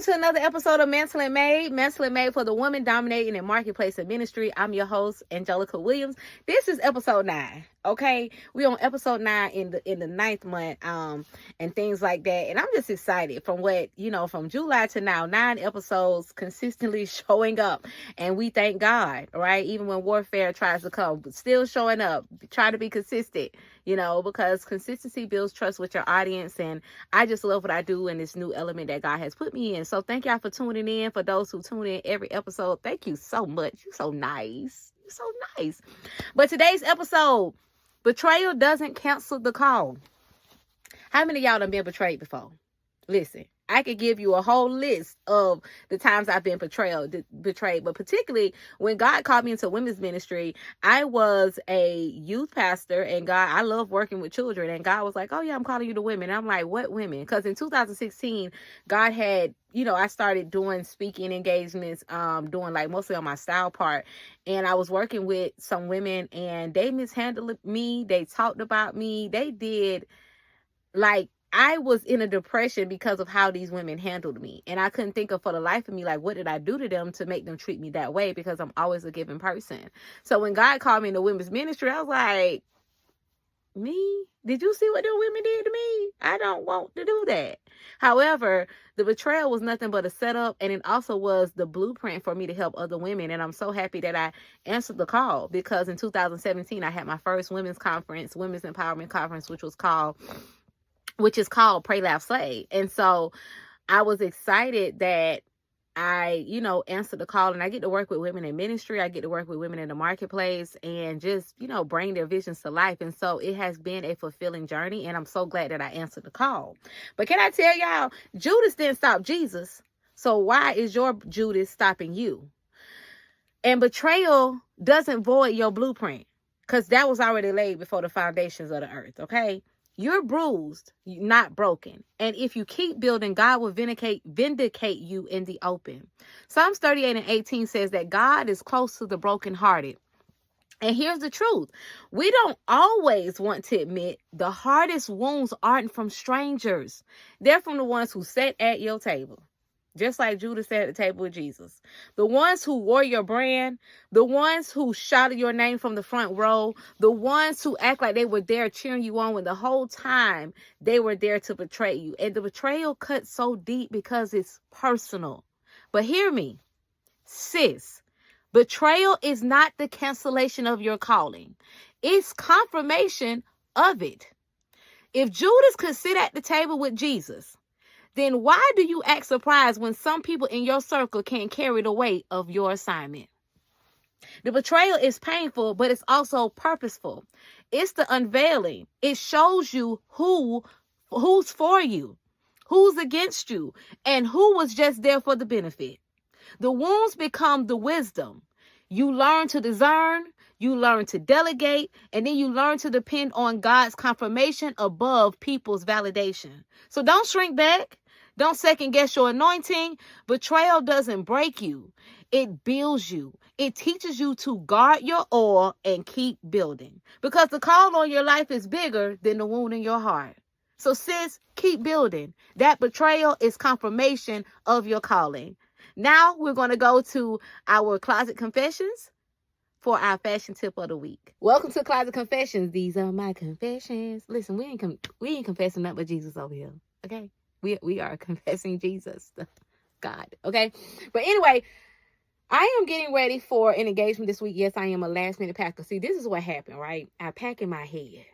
to another episode of Mantled Made for the woman dominating in marketplace and ministry. I'm your host, Angelica Williams. This is episode 9. Okay, we on episode 9 in the 9th month, and things like that. And I'm just excited from from July to now, 9 episodes consistently showing up, and we thank God, right? Even when warfare tries to come, but still showing up, try to be consistent, because consistency builds trust with your audience. And I just love what I do in this new element that God has put me in. So thank y'all for tuning in. For those who tune in every episode, thank you so much. You're so nice. You're so nice. But today's episode, betrayal doesn't cancel the call. How many of y'all done been betrayed before? Listen, I could give you a whole list of the times I've been betrayed, but particularly when God called me into women's ministry, I was a youth pastor, and I love working with children, and God was like, oh yeah, I'm calling you to women. And I'm like, what women? Because in 2016, God had, I started doing speaking engagements, doing like mostly on my style part, and I was working with some women, and they mishandled me. They talked about me. They did, like, I was in a depression because of how these women handled me. And I couldn't think of for the life of me, like, what did I do to them to make them treat me that way? Because I'm always a giving person. So when God called me into women's ministry, I was like, me? Did you see what the women did to me? I don't want to do that. However, the betrayal was nothing but a setup, and it also was the blueprint for me to help other women. And I'm so happy that I answered the call, because in 2017, I had my first women's empowerment conference, which is called Pray, Laugh, Slay. And so I was excited that I, answered the call, and I get to work with women in ministry. I get to work with women in the marketplace and just, bring their visions to life. And so it has been a fulfilling journey, and I'm so glad that I answered the call. But can I tell y'all, Judas didn't stop Jesus. So why is your Judas stopping you? And betrayal doesn't void your blueprint, because that was already laid before the foundations of the earth, okay? You're bruised, not broken. And if you keep building, God will vindicate you in the open. Psalms 38:18 says that God is close to the brokenhearted. And here's the truth. We don't always want to admit the hardest wounds aren't from strangers. They're from the ones who sat at your table. Just like Judas sat at the table with Jesus. The ones who wore your brand, the ones who shouted your name from the front row, the ones who act like they were there cheering you on when the whole time they were there to betray you. And the betrayal cuts so deep because it's personal. But hear me, sis, betrayal is not the cancellation of your calling. It's confirmation of it. If Judas could sit at the table with Jesus, then why do you act surprised when some people in your circle can't carry the weight of your assignment? The betrayal is painful, but it's also purposeful. It's the unveiling. It shows you who's for you, who's against you, and who was just there for the benefit. The wounds become the wisdom. You learn to discern, you learn to delegate, and then you learn to depend on God's confirmation above people's validation. So don't shrink back. Don't second guess your anointing. Betrayal doesn't break you. It builds you. It teaches you to guard your oil and keep building, because the call on your life is bigger than the wound in your heart. So sis, keep building. That betrayal is confirmation of your calling. Now we're going to go to our closet confessions for our fashion tip of the week. Welcome to Closet Confessions. These are my confessions. Listen, we ain't confessing nothing but Jesus over here. Okay? We are confessing Jesus, God, okay? But anyway, I am getting ready for an engagement this week. Yes, I am a last minute packer. See, this is what happened, right? I pack in my head.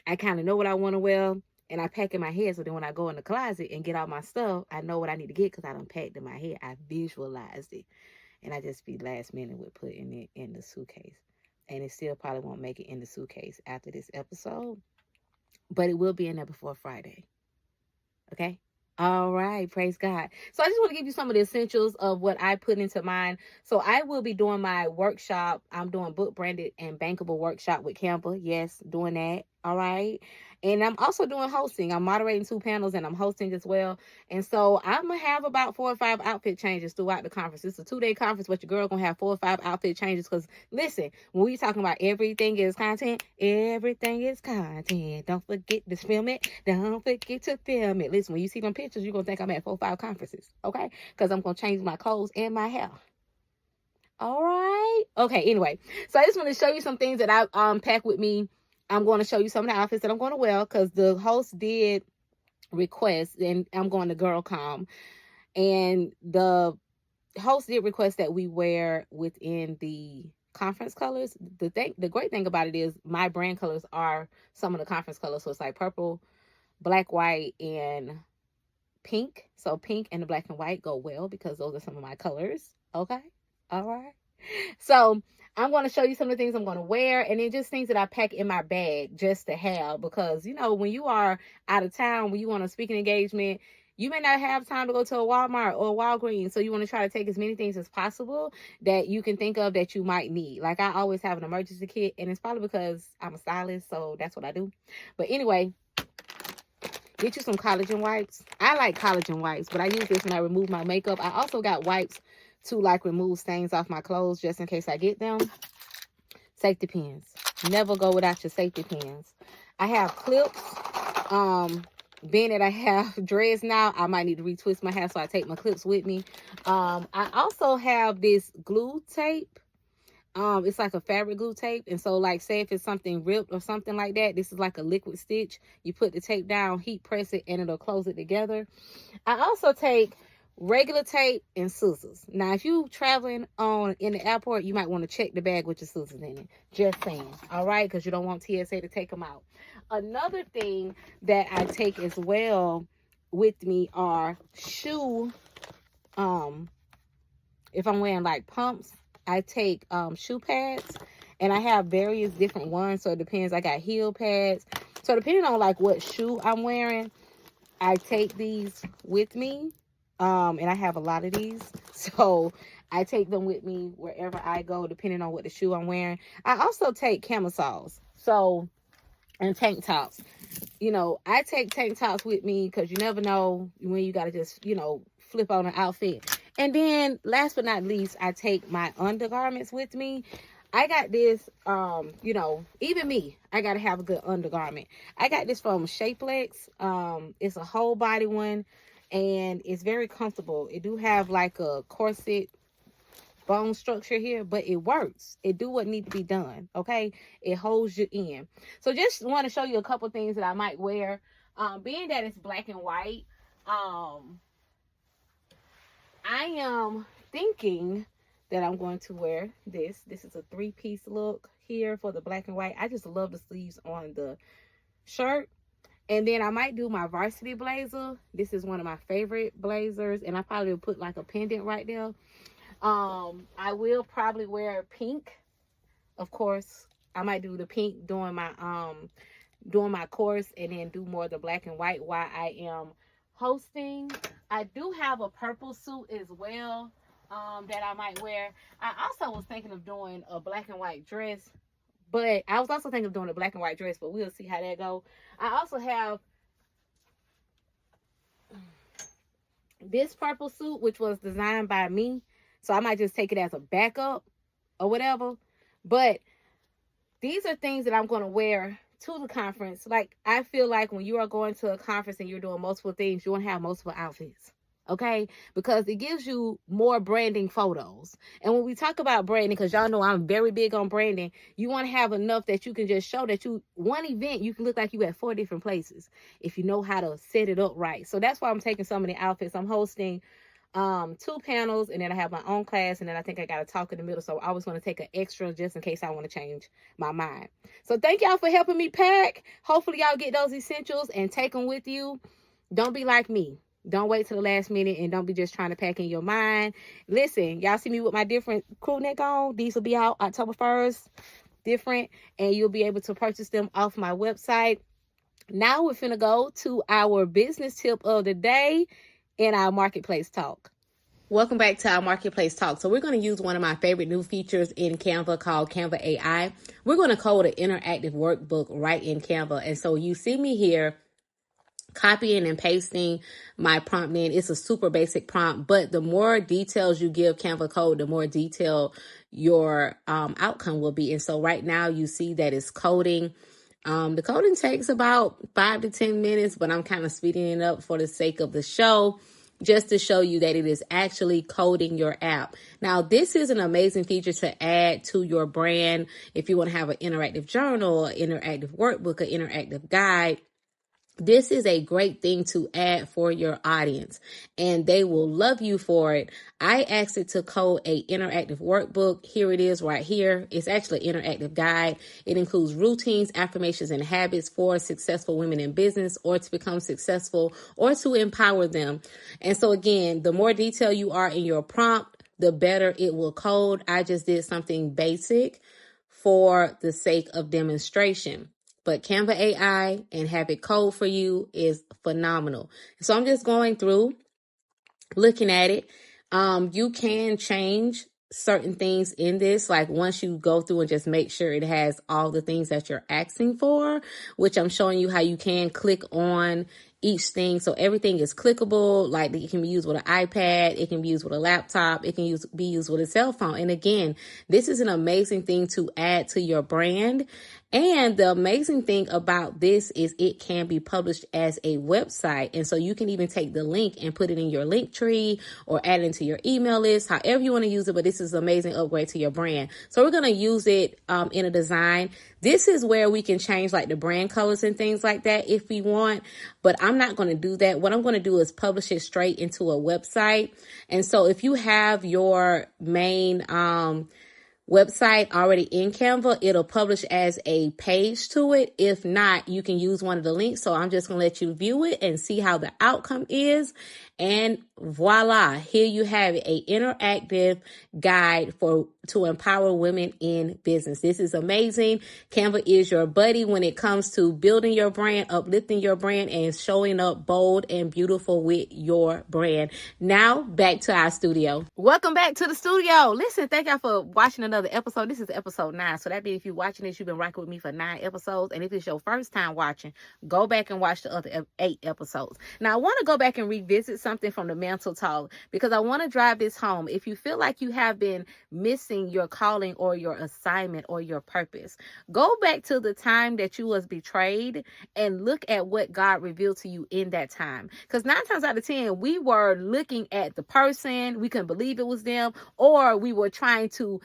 I kind of know what I want to wear, and I pack in my head. So then when I go in the closet and get all my stuff, I know what I need to get because I done packed in my head. I visualized it, and I just be last minute with putting it in the suitcase. And it still probably won't make it in the suitcase after this episode, but it will be in there before Friday. Okay. All right. Praise God. So I just want to give you some of the essentials of what I put into mine. So I will be doing my workshop. I'm doing book branded and bankable workshop with Canva. Yes, doing that. All right. And I'm also doing hosting. I'm moderating 2 panels and I'm hosting as well. And so I'm going to have about 4 or 5 outfit changes throughout the conference. It's a 2-day conference, but your girl going to have 4 or 5 outfit changes. Because listen, when we talking about everything is content, everything is content. Don't forget to film it. Don't forget to film it. Listen, when you see them pictures, you're going to think I'm at 4 or 5 conferences. Okay. Because I'm going to change my clothes and my hair. All right. Okay. Anyway, so I just want to show you some things that I packed with me. I'm going to show you some of the outfits that I'm going to wear because the host did request, and I'm going to GirlCom, and the host did request that we wear within the conference colors. The great thing about it is my brand colors are some of the conference colors, so it's like purple, black, white, and pink. So pink and the black and white go well because those are some of my colors. Okay. All right. So I'm going to show you some of the things I'm going to wear, and then just things that I pack in my bag just to have, because, you know, when you are out of town, when you want a speaking engagement, you may not have time to go to a Walmart or a Walgreens. So you want to try to take as many things as possible that you can think of that you might need. Like I always have an emergency kit, and it's probably because I'm a stylist. So that's what I do. But anyway, get you some collagen wipes. I like collagen wipes, but I use this when I remove my makeup. I also got wipes to like remove stains off my clothes just in case I get them. Safety pins. Never go without your safety pins. I have clips. Being that I have dreads now, I might need to retwist my hair, so I take my clips with me. I also have this glue tape. It's like a fabric glue tape, and so like say if it's something ripped or something like that, this is like a liquid stitch. You put the tape down, heat press it, and it'll close it together. I also take regular tape and scissors. Now, if you traveling in the airport, you might want to check the bag with your scissors in it. Just saying, all right, because you don't want TSA to take them out. Another thing that I take as well with me are shoe. If I'm wearing like pumps, I take shoe pads, and I have various different ones. So it depends. I got heel pads. So depending on like what shoe I'm wearing, I take these with me. And I have a lot of these, so I take them with me wherever I go, depending on what the shoe I'm wearing. I also take camisoles, and tank tops. You know, I take tank tops with me because you never know when you got to just, flip on an outfit. And then last but not least, I take my undergarments with me. I got this, even me, I got to have a good undergarment. I got this from Shapelex. It's a whole body one. And it's very comfortable. It do have like a corset bone structure here, but it works. It do what needs to be done. Okay, it holds you in. So just want to show you a couple things that I might wear. Being that it's black and white, I am thinking that I'm going to wear this. This is a 3-piece look here for the black and white. I just love the sleeves on the shirt. And then I might do my varsity blazer. This is one of my favorite blazers. And I probably will put like a pendant right there. I will probably wear pink. Of course, I might do the pink during my course, and then do more of the black and white while I am hosting. I do have a purple suit as well that I might wear. I also was thinking of doing a black and white dress. But I was also thinking of doing a black and white dress, but we'll see how that goes. I also have this purple suit, which was designed by me. So I might just take it as a backup or whatever. But these are things that I'm going to wear to the conference. Like, I feel like when you are going to a conference and you're doing multiple things, you want to have multiple outfits. Okay, because it gives you more branding photos. And when we talk about branding, because y'all know I'm very big on branding, you want to have enough that you can just show that one event, you can look like you at 4 different places if you know how to set it up right. So that's why I'm taking so many outfits. I'm hosting 2 panels, and then I have my own class, and then I think I got a talk in the middle. So I was going to take an extra just in case I want to change my mind. So thank y'all for helping me pack. Hopefully y'all get those essentials and take them with you. Don't be like me. Don't wait till the last minute, and don't be just trying to pack in your mind. Listen, y'all see me with my different crew neck on. These will be out October 1st, different, and you'll be able to purchase them off my website. Now we're finna go to our business tip of the day in our marketplace talk. Welcome back to our Marketplace Talk. So we're going to use one of my favorite new features in Canva called Canva AI. We're going to code an interactive workbook right in Canva. And so you see me here copying and pasting my prompt in. It's a super basic prompt, but the more details you give Canva code, the more detailed your outcome will be. And so right now you see that it's coding. The coding takes about 5 to 10 minutes, but I'm kind of speeding it up for the sake of the show, just to show you that it is actually coding your app. Now, this is an amazing feature to add to your brand. If you want to have an interactive journal, an interactive workbook, an interactive guide, this is a great thing to add for your audience, and they will love you for it. I asked it to code a interactive workbook. Here it is right here. It's actually an interactive guide. It includes routines, affirmations, and habits for successful women in business, or to become successful, or to empower them. And so again, the more detail you are in your prompt, the better it will code. I just did something basic for the sake of demonstration. But Canva AI and have it code for you is phenomenal. So I'm just going through, looking at it. You can change certain things in this, like once you go through and just make sure it has all the things that you're asking for, which I'm showing you how you can click on each thing. So everything is clickable, like it can be used with an iPad, it can be used with a laptop, it can be used with a cell phone. And again, this is an amazing thing to add to your brand. And the amazing thing about this is it can be published as a website. And so you can even take the link and put it in your link tree or add it into your email list, however you want to use it. But this is an amazing upgrade to your brand. So we're going to use it in a design. This is where we can change like the brand colors and things like that if we want, but I'm not going to do that. What I'm going to do is publish it straight into a website. And so if you have your main website already in Canva, it'll publish as a page to it. If not, you can use one of the links. So I'm just going to let you view it and see how the outcome is. And voila, here you have a interactive guide to empower women in business. This is amazing. Canva is your buddy when it comes to building your brand, uplifting your brand, and showing up bold and beautiful with your brand. Now back to our studio. Welcome back to the studio. Listen, thank y'all for watching another episode. This is episode 9. So that means if you're watching this, you've been rocking with me for 9 episodes. And if it's your first time watching, go back and watch the other 8 episodes. Now I want to go back and revisit something from the Mantled talk, because I want to drive this home. If you feel like you have been missing your calling or your assignment or your purpose, go back to the time that you was betrayed and look at what God revealed to you in that time. Because 9 times out of 10, we were looking at the person, we couldn't believe it was them, or we were trying to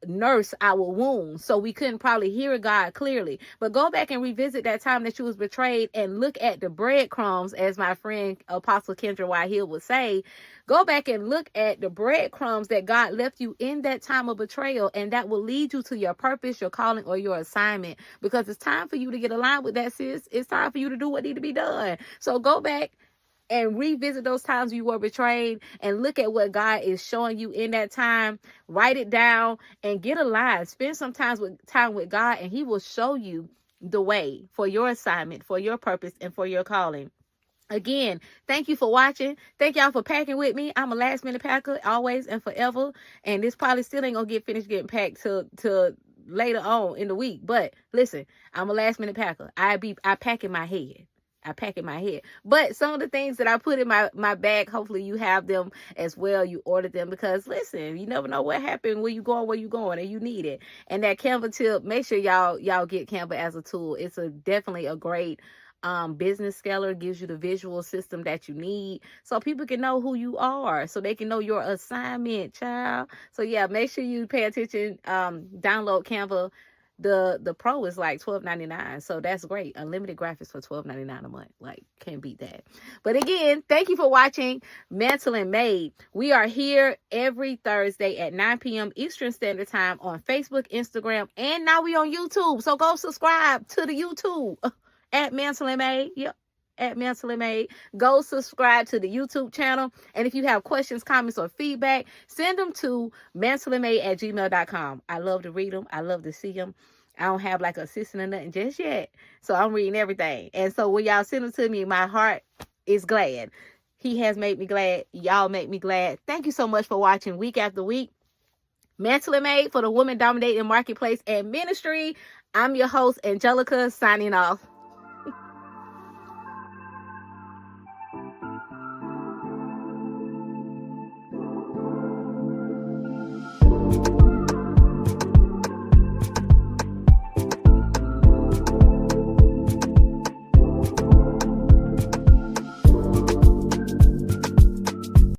nurse our wounds, so we couldn't probably hear God clearly. But go back and revisit that time that you was betrayed and look at the breadcrumbs, as my friend Apostle Kendra White Hill would say. Go back and look at the breadcrumbs that God left you in that time of betrayal, and that will lead you to your purpose, your calling, or your assignment. Because it's time for you to get aligned with that, sis. It's time for you to do what needs to be done. So go back and revisit those times you were betrayed and look at what God is showing you in that time. Write it down and get aligned. Spend some time with God, and he will show you the way for your assignment, for your purpose, and for your calling. Again, thank you for watching. Thank y'all for packing with me. I'm a last minute packer, always and forever. And this probably still ain't gonna get finished getting packed till later on in the week. But listen, I'm a last minute packer. I pack in my head. I pack in my head. But some of the things that I put in my bag, hopefully you have them as well. You order them, because listen, you never know what happened where you going, and you need it. And that Canva tip, make sure y'all get Canva as a tool. It's definitely a great business scaler. Gives you the visual system that you need, so people can know who you are, so they can know your assignment, child. So yeah, make sure you pay attention. Download Canva. The pro is like $12.99, so that's great. Unlimited graphics for $12.99 a month. Like, can't beat that. But again, thank you for watching Mantled and Made. We are here every Thursday at 9 p.m. Eastern Standard Time on Facebook, Instagram, and now we on YouTube. So go subscribe to the YouTube at Mantled and Made. Yep. At Mantled and Made. Go subscribe to the YouTube channel. And if you have questions, comments, or feedback, send them to mantledandmade@gmail.com. I love to read them. I love to see them. I don't have like an assistant or nothing just yet, so I'm reading everything. And so when y'all send them to me, my heart is glad. He has made me glad. Y'all make me glad. Thank you so much for watching week after week. Mantled Made for the woman dominating marketplace and ministry. I'm your host, Angelica, signing off.